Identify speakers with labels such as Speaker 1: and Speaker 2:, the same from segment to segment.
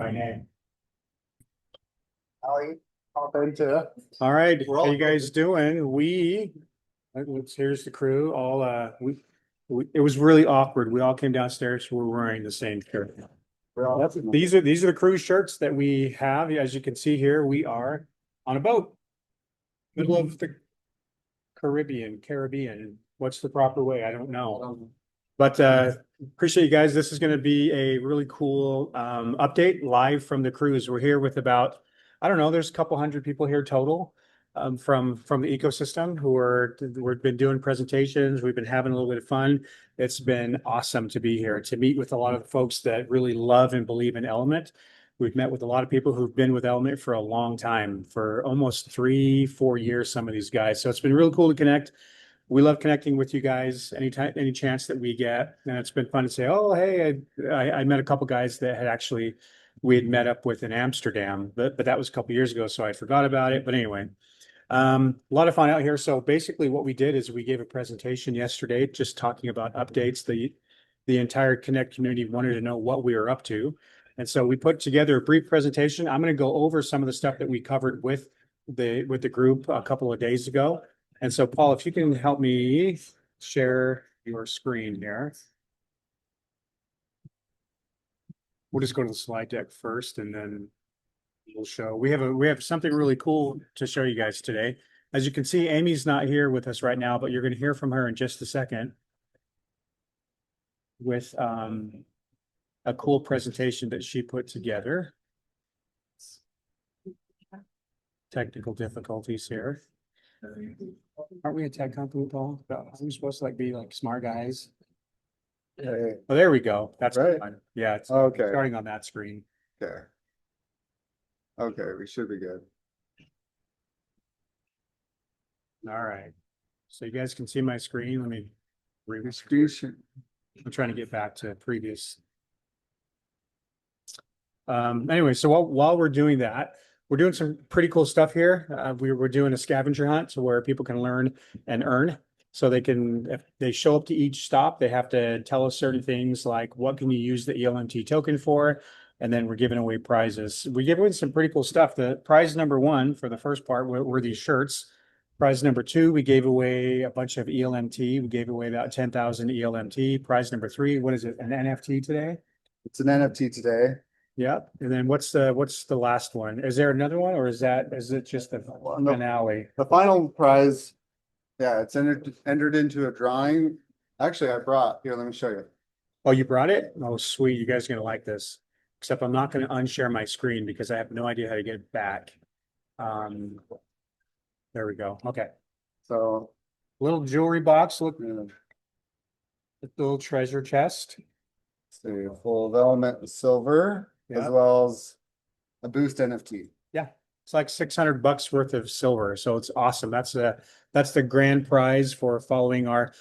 Speaker 1: my name.
Speaker 2: Hop into it.
Speaker 1: All right,
Speaker 2: We're
Speaker 1: how
Speaker 2: all
Speaker 1: you guys doing? Here's the crew. It was really awkward. We all came downstairs. We're wearing the same shirt. These are the crew shirts that we have. As you can see here, we are on a boat, middle of the Caribbean. What's the proper way? I don't know. But appreciate you guys. This is going to be a really cool update live from the cruise. We're here with about, I don't know, there's a couple hundred people here total from the ecosystem we've been doing presentations. We've been having a little bit of fun. It's been awesome to be here, to meet with a lot of the folks that really love and believe in Element. We've met with a lot of people who've been with Element for a long time, for almost 3-4 years, some of these guys. So it's been really cool to connect. We love connecting with you guys anytime, any chance that we get. And it's been fun to say, oh, hey, I met a couple guys that we had met up with in Amsterdam, but that was a couple years ago, so I forgot about it. But anyway, a lot of fun out here. So basically what we did is we gave a presentation yesterday, just talking about updates. The entire Connect community wanted to know what we were up to. And so we put together a brief presentation. I'm going to go over some of the stuff that we covered with the group a couple of days ago. And so, Paul, if you can help me share your screen here. We'll just go to the slide deck first, and then we'll show. We have something really cool to show you guys today. As you can see, Amy's not here with us right now, but you're going to hear from her in just a second with a cool presentation that she put together. Technical difficulties here. Aren't we a tech company, Paul? Aren't we supposed to be smart guys?
Speaker 2: Okay.
Speaker 1: Oh, there we go. That's
Speaker 2: right.
Speaker 1: fine. Yeah, it's
Speaker 2: Okay.
Speaker 1: starting on that screen.
Speaker 2: Okay. Okay, we should be good.
Speaker 1: All right. So you guys can see my screen. Let me I'm trying to get back to previous. Anyway, so while we're doing that, we're doing some pretty cool stuff here. We're doing a scavenger hunt, so where people can learn and earn. So if they show up to each stop, they have to tell us certain things like what can you use the ELMT token for, and then we're giving away prizes. We give away some pretty cool stuff. The prize number 1 for the first part were these shirts. Prize number 2, we gave away a bunch of ELMT. We gave away about 10,000 ELMT. Prize number 3, what is it? An NFT today?
Speaker 2: It's an NFT today.
Speaker 1: Yep. And then what's the last one? Is there another one, or is it just the finale?
Speaker 2: The final prize, yeah, it's entered into a drawing. Actually, here, let me show you.
Speaker 1: Oh, you brought it? Oh, sweet. You guys are gonna like this. Except I'm not gonna unshare my screen because I have no idea how to get it back. There we go. Okay.
Speaker 2: So
Speaker 1: Little jewelry box, look,
Speaker 2: yeah,
Speaker 1: little treasure chest.
Speaker 2: see, full of element silver,
Speaker 1: Yeah.
Speaker 2: as well as a boost NFT.
Speaker 1: Yeah. It's like $600 worth of silver. So it's awesome. That's the grand prize for following our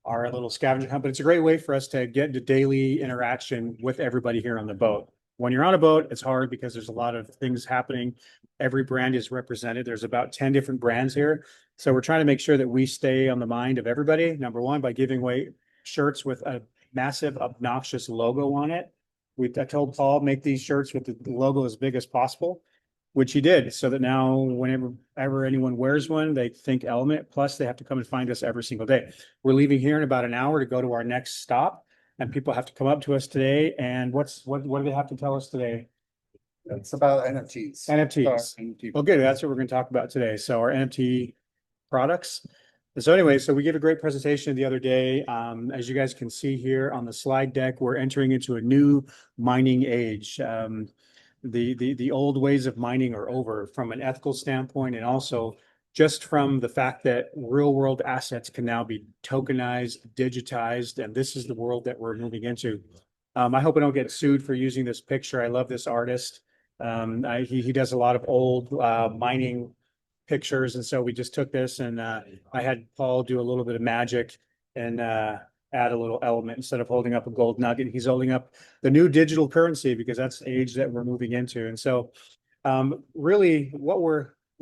Speaker 1: little scavenger hunt. But it's a great way for us to get into daily interaction with everybody here on the boat. When you're on a boat, it's hard because there's a lot of things happening. Every brand is represented. There's about 10 different brands here. So we're trying to make sure that we stay on the mind of everybody. Number one, by giving away shirts with a massive, obnoxious logo on it. I told Paul, make these shirts with the logo as big as possible, which he did. So that now whenever anyone wears one, they think Element. Plus, they have to come and find us every single day. We're leaving here in about an hour to go to our next stop. And people have to come up to us today. And what do they have to tell us today?
Speaker 2: It's about NFTs.
Speaker 1: NFTs. Well, good. That's what we're going to talk about today. So our NFT products. So anyway, so we gave a great presentation the other day. As you guys can see here on the slide deck, we're entering into a new mining age. The old ways of mining are over from an ethical standpoint, and also just from the fact that real world assets can now be tokenized, digitized, and this is the world that we're moving into. I hope I don't get sued for using this picture. I love this artist. He does a lot of old mining pictures, and so we just took this, and I had Paul do a little bit of magic and add a little element. Instead of holding up a gold nugget, he's holding up the new digital currency, because that's the age that we're moving into. And so really what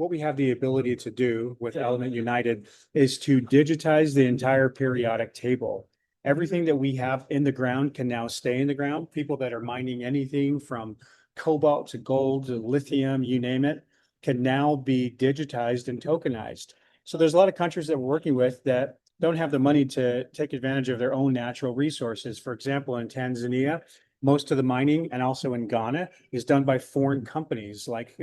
Speaker 1: we have the ability to do with Element United is to digitize the entire periodic table. Everything that we have in the ground can now stay in the ground. People that are mining anything from cobalt to gold to lithium, you name it, can now be digitized and tokenized. So there's a lot of countries that we're working with that don't have the money to take advantage of their own natural resources. For example, in Tanzania, most of the mining and also in Ghana is done by foreign companies like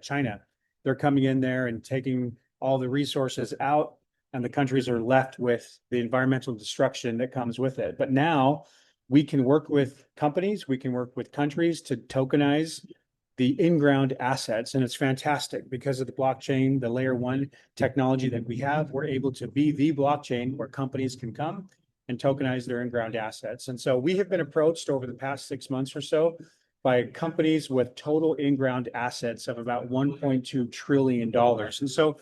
Speaker 1: China. They're coming in there and taking all the resources out, and the countries are left with the environmental destruction that comes with it. But now we can work with companies, we can work with countries to tokenize the in-ground assets. And it's fantastic because of the blockchain, the layer one technology that we have. We're able to be the blockchain where companies can come and tokenize their in-ground assets. And so we have been approached over the past 6 months or so by companies with total in-ground assets of about $1.2 trillion. And so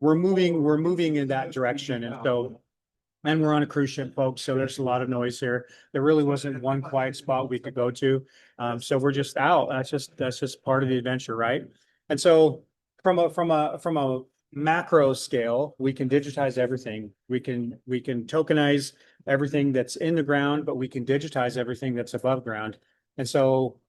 Speaker 1: we're moving in that direction. And we're on a cruise ship, folks, so there's a lot of noise here. There really wasn't one quiet spot we could go to. So we're just out. That's just part of the adventure, right? And so from a macro scale, we can digitize everything. We can tokenize everything that's in the ground, but we can digitize everything that's above ground. And so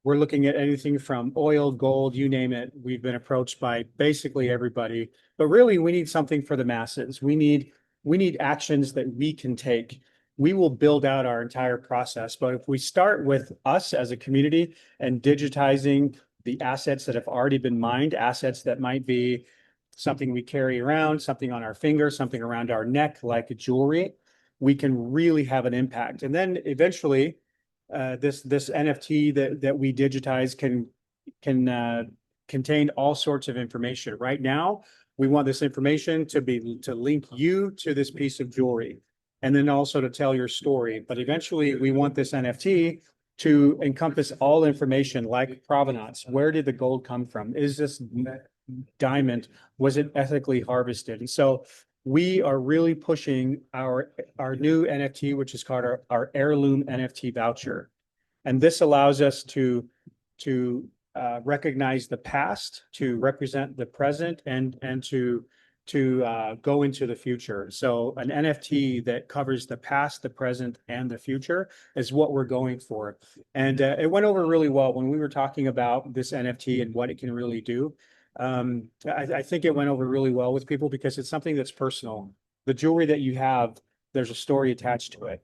Speaker 1: we're looking at anything from oil, gold, you name it. We've been approached by basically everybody, but really we need something for the masses. We need actions that we can take. We will build out our entire process, but if we start with us as a community and digitizing the assets that have already been mined, assets that might be something we carry around, something on our finger, something around our neck, like jewelry, we can really have an impact. And then eventually, this NFT that we digitize can contain all sorts of information. Right now, we want this information to link you to this piece of jewelry, and then also to tell your story. But eventually, we want this NFT to encompass all information like provenance. Where did the gold come from? Is this diamond, was it ethically harvested? And so we are really pushing our new NFT, which is called our heirloom NFT voucher. And this allows us to recognize the past, to represent the present, and to go into the future. So an NFT that covers the past, the present, and the future is what we're going for. And it went over really well when we were talking about this NFT and what it can really do. I think it went over really well with people because it's something that's personal. The jewelry that you have, there's a story attached to it.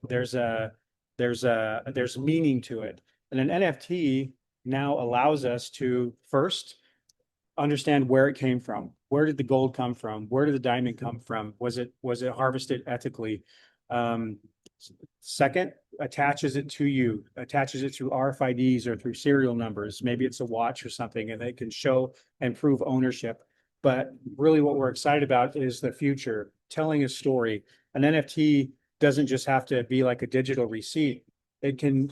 Speaker 1: There's meaning to it. And an NFT now allows us to first understand where it came from. Where did the gold come from? Where did the diamond come from? Was it harvested ethically? Second, attaches it to you, attaches it through RFIDs or through serial numbers. Maybe it's a watch or something, and they can show and prove ownership. But really what we're excited about is the future, telling a story. An NFT doesn't just have to be like a digital receipt. It can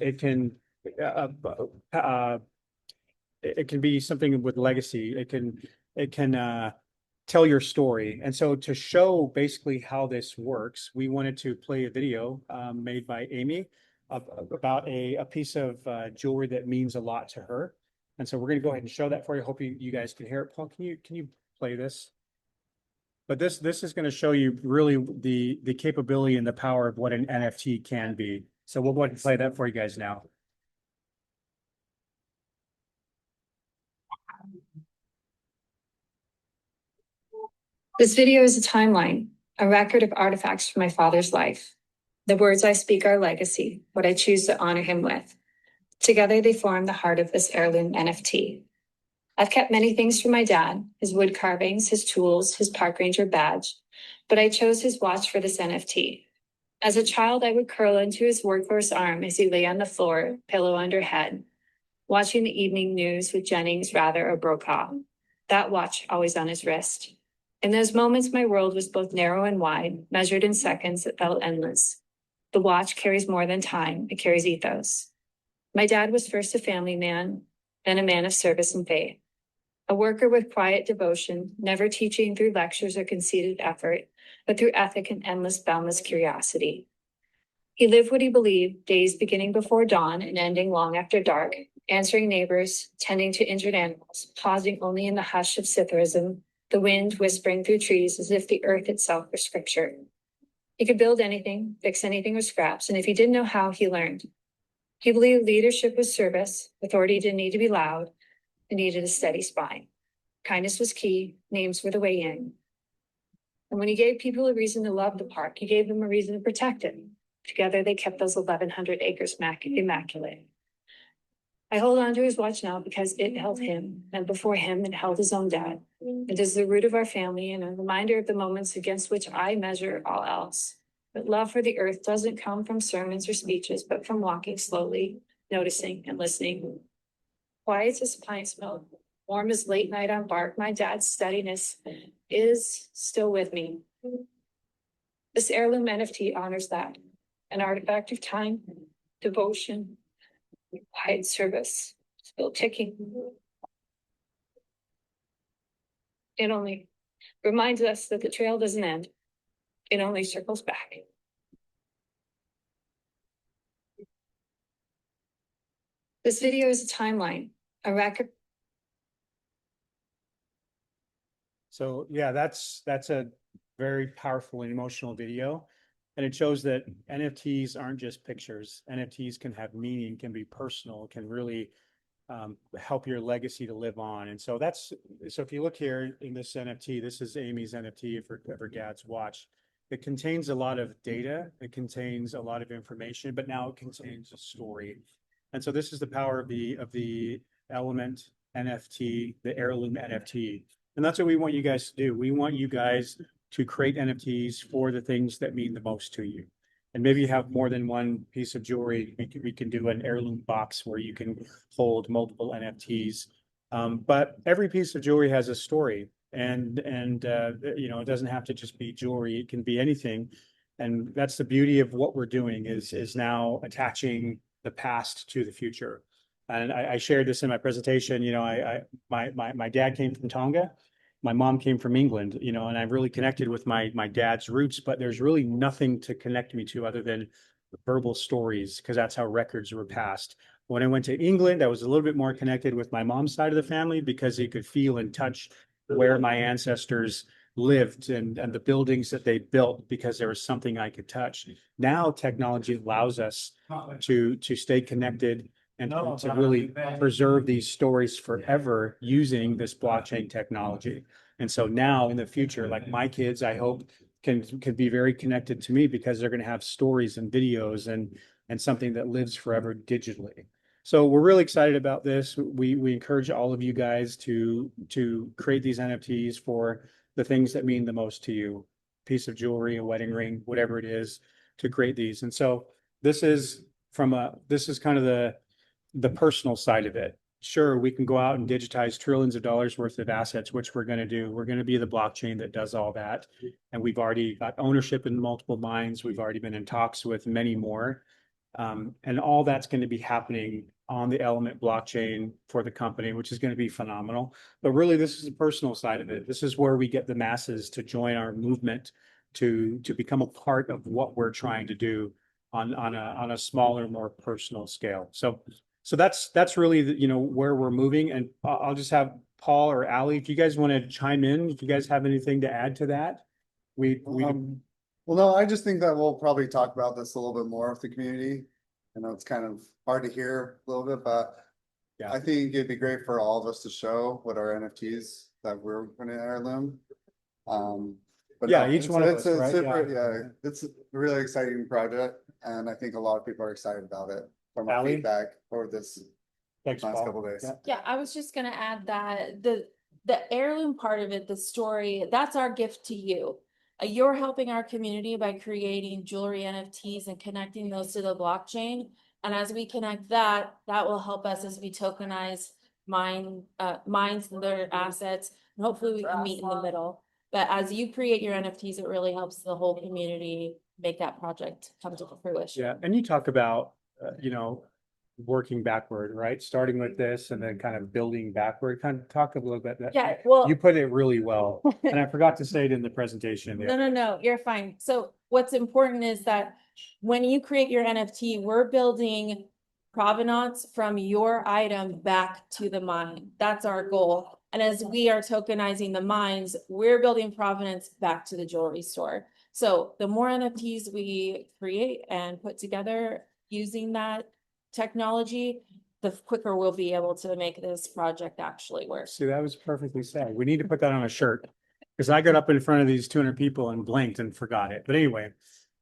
Speaker 1: be something with legacy. It can tell your story. And so to show basically how this works, we wanted to play a video made by Amy about a piece of jewelry that means a lot to her. And so we're going to go ahead and show that for you. Hope you guys can hear it. Paul, can you play this? But this is going to show you really the capability and the power of what an NFT can be. So we'll go ahead and play that for you guys now.
Speaker 3: This video is a timeline, a record of artifacts from my father's life. The words I speak are legacy, what I choose to honor him with. Together, they form the heart of this heirloom NFT. I've kept many things from my dad, his wood carvings, his tools, his park ranger badge, but I chose his watch for this NFT. As a child, I would curl into his workhorse arm as he lay on the floor, pillow under head, watching the evening news with Jennings, Rather, or Brokaw. That watch always on his wrist. In those moments, my world was both narrow and wide, measured in seconds that felt endless. The watch carries more than time, it carries ethos. My dad was first a family man, then a man of service and faith. A worker with quiet devotion, never teaching through lectures or conceited effort, but through ethic and endless, boundless curiosity. He lived what he believed, days beginning before dawn and ending long after dark, answering neighbors, tending to injured animals, pausing only in the hush of Sithrism, the wind whispering through trees as if the earth itself were scripture. He could build anything, fix anything with scraps, and if he didn't know how, he learned. He believed leadership was service, authority didn't need to be loud, it needed a steady spine. Kindness was key, names were the way in. And when he gave people a reason to love the park, he gave them a reason to protect it. Together, they kept those 1,100 acres immaculate. I hold on to his watch now because it held him, and before him, it held his own dad. It is the root of our family and a reminder of the moments against which I measure all else. But love for the earth doesn't come from sermons or speeches, but from walking slowly, noticing and listening. Quiet as pine smoke, warm as late night on bark, my dad's steadiness is still with me. This heirloom NFT honors that, an artifact of time, devotion, quiet service, still ticking. It only reminds us that the trail doesn't end. It only circles back. This video is a timeline, a record.
Speaker 1: So yeah, that's a very powerful and emotional video. And it shows that NFTs aren't just pictures. NFTs can have meaning, can be personal, can really help your legacy to live on. And so so if you look here in this NFT, this is Amy's NFT for Gad's watch. It contains a lot of data, it contains a lot of information, but now it contains a story. And so this is the power of the Element NFT, the heirloom NFT. And that's what we want you guys to do. We want you guys to create NFTs for the things that mean the most to you. And maybe you have more than one piece of jewelry. We can do an heirloom box where you can hold multiple NFTs. But every piece of jewelry has a story, and you know, it doesn't have to just be jewelry. It can be anything. And that's the beauty of what we're doing is now attaching the past to the future. And I shared this in my presentation. You know, my dad came from Tonga. My mom came from England, you know, and I've really connected with my dad's roots, but there's really nothing to connect me to other than verbal stories, because that's how records were passed. When I went to England, I was a little bit more connected with my mom's side of the family because you could feel and touch where my ancestors lived and the buildings that they built, because there was something I could touch. Now technology allows us to stay connected and to really preserve these stories forever using this blockchain technology. And so now in the future, like my kids, I hope can be very connected to me because they're going to have stories and videos and something that lives forever digitally. So we're really excited about this. We encourage all of you guys to create these NFTs for the things that mean the most to you, piece of jewelry, a wedding ring, whatever it is, to create these. And so this is kind of the personal side of it. Sure, we can go out and digitize trillions of dollars worth of assets, which we're going to do. We're going to be the blockchain that does all that. And we've already got ownership in multiple mines. We've already been in talks with many more. And all that's going to be happening on the Element blockchain for the company, which is going to be phenomenal. But really, this is the personal side of it. This is where we get the masses to join our movement to become a part of what we're trying to do on a smaller, more personal scale. So that's really you know, where we're moving. And I'll just have Paul or Ali, if you guys want to chime in, if you guys have anything to add to that.
Speaker 2: Well, no, I just think that we'll probably talk about this a little bit more with the community. I know it's kind of hard to hear a little bit, but
Speaker 1: Yeah.
Speaker 2: I think it'd be great for all of us to show what our NFTs that we're going to heirloom. But
Speaker 1: Yeah,
Speaker 2: no,
Speaker 1: each one of us, right?
Speaker 2: Yeah, it's a really exciting project, and I think a lot of people are excited about it from our
Speaker 1: Ali?
Speaker 2: feedback for this
Speaker 1: Thanks,
Speaker 2: last
Speaker 1: Paul.
Speaker 2: couple of days.
Speaker 1: Yeah.
Speaker 4: Yeah, I was just gonna add that the heirloom part of it, the story, that's our gift to you. You're helping our community by creating jewelry NFTs and connecting those to the blockchain. And as we connect that, that will help us as we tokenize mines and their assets. And hopefully we can meet in the middle. But as you create your NFTs, it really helps the whole community make that project come to fruition.
Speaker 1: Yeah, and you talk about, you know, working backward, right? Starting with this and then kind of building backward. Kind of talk a little bit.
Speaker 4: Yeah, well.
Speaker 1: You put it really well, and I forgot to say it in the presentation.
Speaker 4: No, you're fine. So what's important is that when you create your NFT, we're building provenance from your item back to the mine. That's our goal. And as we are tokenizing the mines, we're building provenance back to the jewelry store. So the more NFTs we create and put together using that technology, the quicker we'll be able to make this project actually work.
Speaker 1: See, that was perfectly said. We need to put that on a shirt. Because I got up in front of these 200 people and blinked and forgot it. But anyway,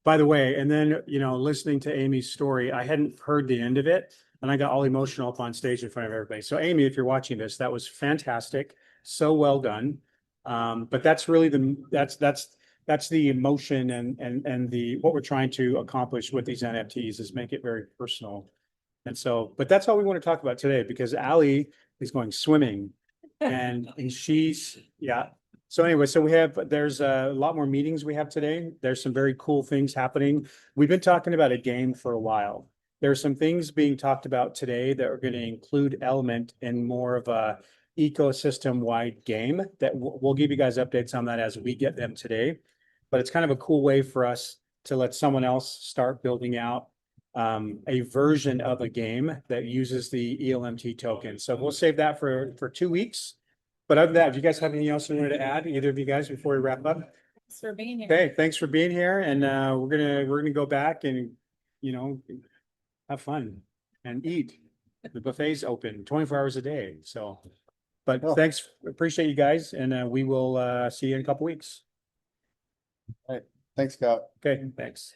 Speaker 1: by the way, and then, you know, listening to Amy's story, I hadn't heard the end of it. And I got all emotional up on stage in front of everybody. So Amy, if you're watching this, that was fantastic. So well done. But that's really that's the emotion and the what we're trying to accomplish with these NFTs is make it very personal. And so, but that's all we want to talk about today because Allie is going swimming and she's, yeah. So anyway, so there's a lot more meetings we have today. There's some very cool things happening. We've been talking about a game for a while. There's some things being talked about today that are going to include Element in more of a ecosystem-wide game that we'll give you guys updates on that as we get them today. But it's kind of a cool way for us to let someone else start building out a version of a game that uses the ELMT token. So we'll save that for 2 weeks. But other than that, do you guys have anything else you wanted to add, either of you guys, before we wrap up?
Speaker 4: Thanks for being here.
Speaker 1: Okay, thanks for being here, and we're gonna go back and, you know, have fun and eat. The buffet's open 24 hours a day, so. But
Speaker 2: Well.
Speaker 1: thanks, appreciate you guys, and we will see you in a couple weeks.
Speaker 2: Thanks, Scott.
Speaker 1: Okay, thanks.